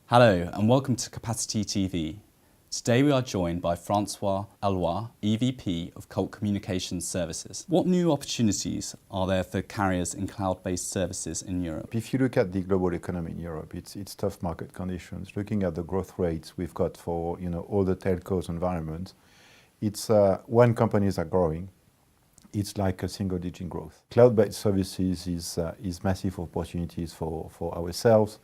Hello and welcome to Capacity TV. Today we are joined by Francois Eloy, EVP of Colt Communications Services. What new opportunities are there for carriers in cloud-based services in Europe? If you look at the global economy in Europe, it's tough market conditions. Looking at the growth rates we've got for all the telcos environment, it's when companies are growing, it's like a single-digit growth. Cloud-based services is massive opportunities for ourselves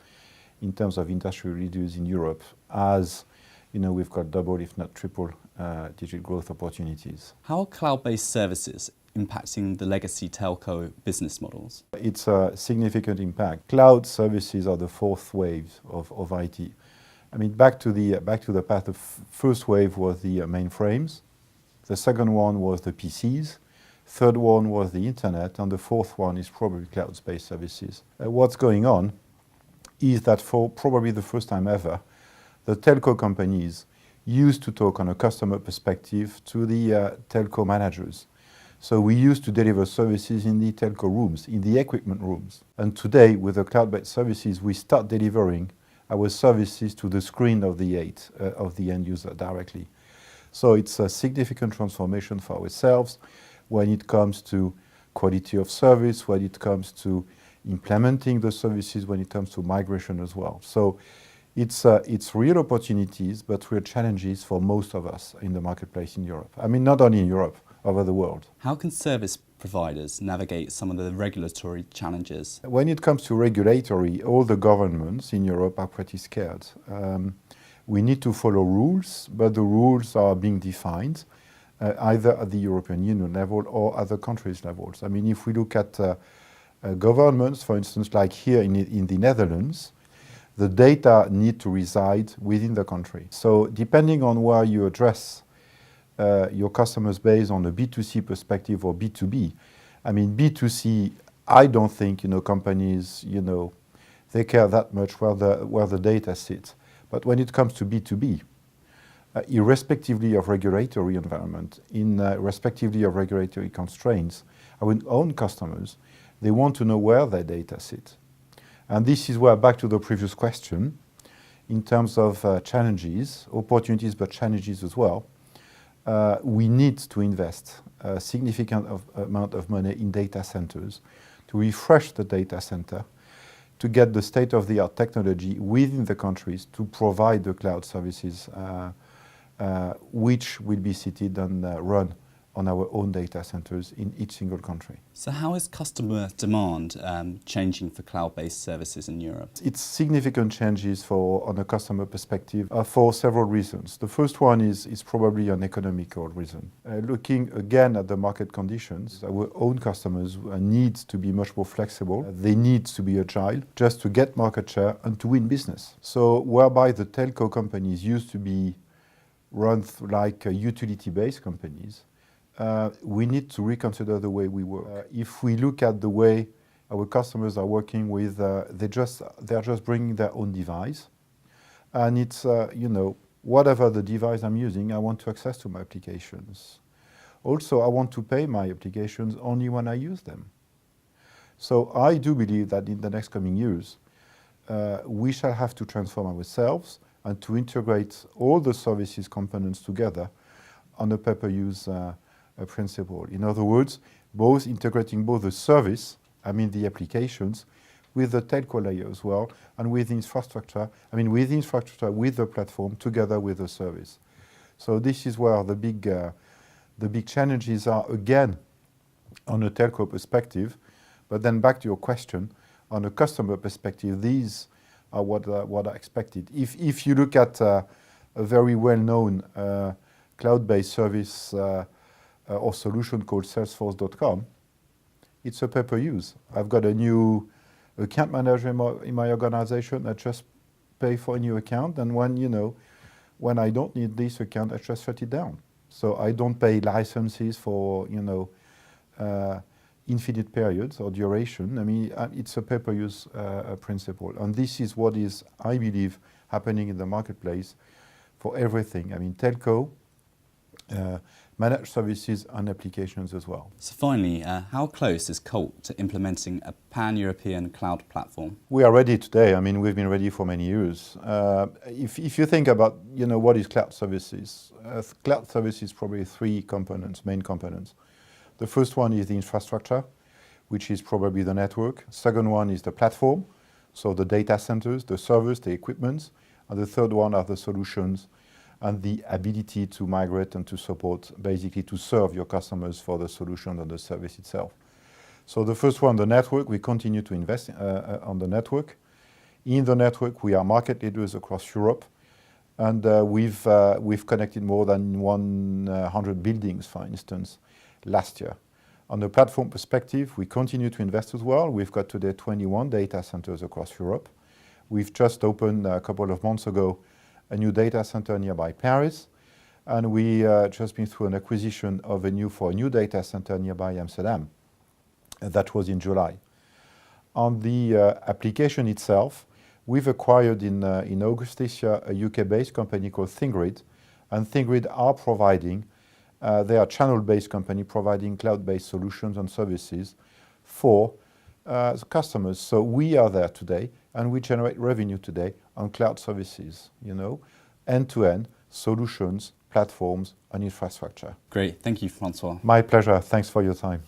in terms of industry leaders in Europe, as we've got double, if not triple, digit growth opportunities. How are cloud-based services impacting the legacy telco business models? It's a significant impact. Cloud services are the fourth wave of IT. I mean, back to the path. The first wave was the mainframes. The second one was the PCs. Third one was the internet, and the fourth one is probably cloud-based services. What's going on is that for probably the first time ever, the telco companies used to talk on a customer perspective to the telco managers. So we used to deliver services in the telco rooms, in the equipment rooms. And today, with the cloud-based services, we start delivering our services to the screen of the end user directly. So it's a significant transformation for ourselves when it comes to quality of service, when it comes to implementing the services, when it comes to migration as well. So it's real opportunities, but real challenges for most of us in the marketplace in Europe. I mean, not only in Europe, over the world. How can service providers navigate some of the regulatory challenges? When it comes to regulatory, all the governments in Europe are pretty scared. We need to follow rules, but the rules are being defined either at the European Union level or other countries' levels. I mean, if we look at governments, for instance, like here in the Netherlands, the data need to reside within the country. So depending on where you address your customers based on a B2C perspective or B2B, I mean, B2C, I don't think, companies, they care that much where the data sits. But when it comes to B2B, irrespectively of regulatory environment, irrespectively of regulatory constraints, our own customers, they want to know where their data sits. And this is where, back to the previous question, in terms of challenges, opportunities, but challenges as well, we need to invest a significant amount of money in data centers to refresh the data center, to get the state-of-the-art technology within the countries to provide the cloud services which will be seated and run on our own data centers in each single country. So how is customer demand changing for cloud-based services in Europe? It's significant changes on a customer perspective for several reasons. The first one is probably an economical reason. Looking again at the market conditions, our own customers need to be much more flexible. They need to be agile just to get market share and to win business. So whereby the telco companies used to be run like utility-based companies, we need to reconsider the way we work. If we look at the way our customers are working with, they're just bringing their own device, and it's whatever the device I'm using, I want to access to my applications. Also, I want to pay my applications only when I use them. So I do believe that in the next coming years, we shall have to transform ourselves and to integrate all the services components together on a pay-per-use principle. In other words, both integrating both the service, the applications, with the telco layer as well, and with the infrastructure, with the platform, together with the service. So this is where the big challenges are, again, on a telco perspective. But then back to your question, on a customer perspective, these are what are expected. If you look at a very well-known cloud-based service or solution called Salesforce.com, it's a pay-per-use. I've got a new account manager in my organization. I just pay for a new account, and when I don't need this account, I just shut it down. So I don't pay licenses for infinite periods or duration. It's a pay-per-use principle, and this is what is, I believe, happening in the marketplace for everything. Telco, managed services and applications as well. So finally, how close is Colt to implementing a pan-European cloud platform? We are ready today. I mean, we've been ready for many years. If you think about, what is cloud services? Cloud services probably three components, main components. The first one is the infrastructure, which is probably the network. Second one is the platform, so the data centers, the servers, the equipment. And the third one are the solutions and the ability to migrate and to support, basically to serve your customers for the solution and the service itself. So the first one, the network, we continue to invest on the network. In the network, we are market leaders across Europe, and we've connected more than 100 buildings, for instance, last year. On the platform perspective, we continue to invest as well. We've got today 21 data centers across Europe. We've just opened a couple of months ago a new data center nearby Paris, and we just been through an acquisition of a new data center nearby Amsterdam. That was in July. On the application itself, we've acquired in August this year a UK-based company called ThinkGrid, and ThinkGrid are providing, they are a channel-based company providing cloud-based solutions and services for customers. So we are there today, and we generate revenue today on cloud services, end-to-end solutions, platforms, and infrastructure. Great, thank you, Francois. My pleasure. Thanks for your time.